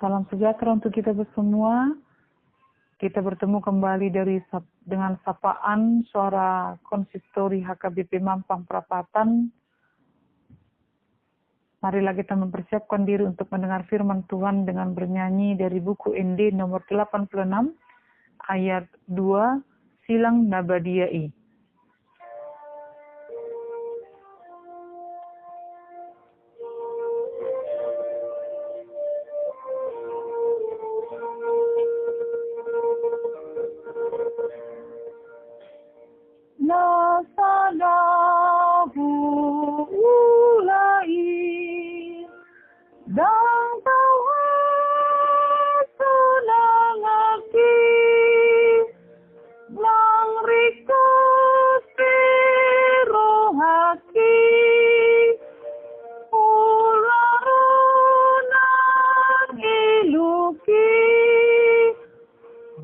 Salam sejahtera untuk kita semua. Kita bertemu kembali dengan sapaan suara konsistori HKBP Mampang Perapatan. Marilah kita mempersiapkan diri untuk mendengar firman Tuhan dengan bernyanyi dari buku ND nomor 86 ayat 2, Silang Nabadiai. Nasadahu ulai dan tawat sunangaki nang rikus rohaki ularunang iluki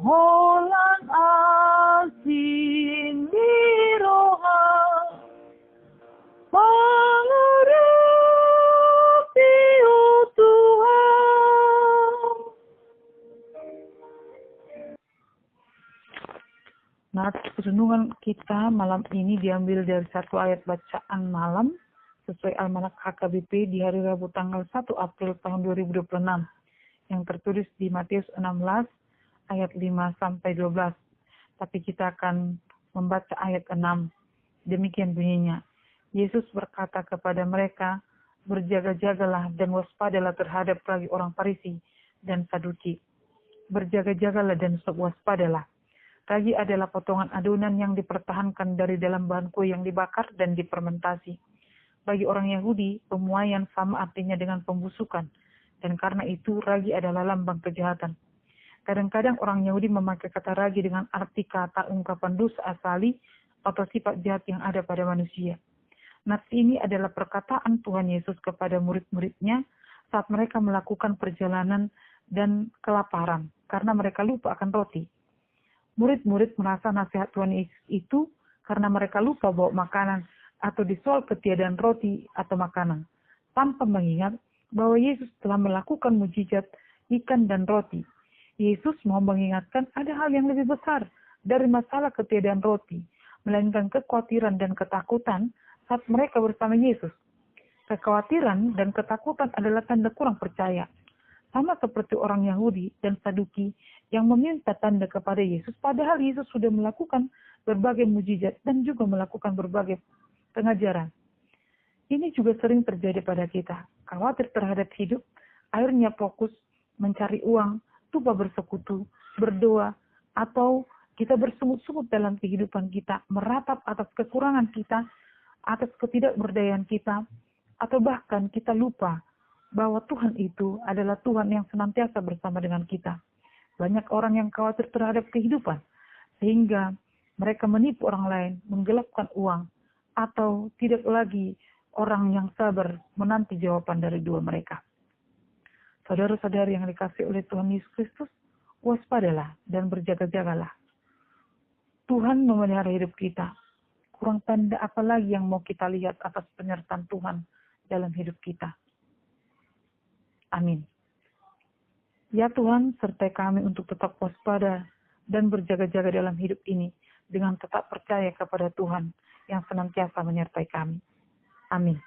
holan asin Nah, renungan kita malam ini diambil dari satu ayat bacaan malam sesuai Almanak HKBP di hari Rabu tanggal 1 April tahun 2026 yang tertulis di Matius 16 ayat 5-12. Tapi kita akan membaca ayat 6. Demikian bunyinya. Yesus berkata kepada mereka, berjaga-jagalah dan waspadalah terhadap ragi orang Farisi dan Saduki. Berjaga-jagalah dan waspadalah. Ragi adalah potongan adonan yang dipertahankan dari dalam bahan kue yang dibakar dan difermentasi. Bagi orang Yahudi, pemuaian sama artinya dengan pembusukan, dan karena itu ragi adalah lambang kejahatan. Kadang-kadang orang Yahudi memakai kata ragi dengan arti kata ungkapan dosa asali atau sifat jahat yang ada pada manusia. Nats ini adalah perkataan Tuhan Yesus kepada murid-muridnya saat mereka melakukan perjalanan dan kelaparan, karena mereka lupa akan roti. Murid-murid merasa nasihat Tuhan Yesus itu karena mereka lupa bawa makanan atau disoal ketiadaan roti atau makanan, tanpa mengingat bahwa Yesus telah melakukan mujizat ikan dan roti. Yesus mau mengingatkan ada hal yang lebih besar dari masalah ketiadaan roti, melainkan kekhawatiran dan ketakutan saat mereka bersama Yesus. Kekhawatiran dan ketakutan adalah tanda kurang percaya. Sama seperti orang Yahudi dan Saduki yang meminta tanda kepada Yesus, padahal Yesus sudah melakukan berbagai mujizat dan juga melakukan berbagai pengajaran. Ini juga sering terjadi pada kita. Khawatir terhadap hidup, akhirnya fokus mencari uang, lupa bersekutu, berdoa, atau kita bersungut-sungut dalam kehidupan kita, meratap atas kekurangan kita, atas ketidakberdayaan kita, atau bahkan kita lupa bahwa Tuhan itu adalah Tuhan yang senantiasa bersama dengan kita. Banyak orang yang khawatir terhadap kehidupan, sehingga mereka menipu orang lain, menggelapkan uang, atau tidak lagi orang yang sabar menanti jawaban dari dua mereka. Saudara-saudari yang dikasihi oleh Tuhan Yesus Kristus, waspadalah dan berjaga-jagalah. Tuhan memelihara hidup kita. Kurang tanda apa lagi yang mau kita lihat atas penyertaan Tuhan dalam hidup kita. Amin. Ya Tuhan, sertai kami untuk tetap waspada dan berjaga-jaga dalam hidup ini dengan tetap percaya kepada Tuhan yang senantiasa menyertai kami. Amin.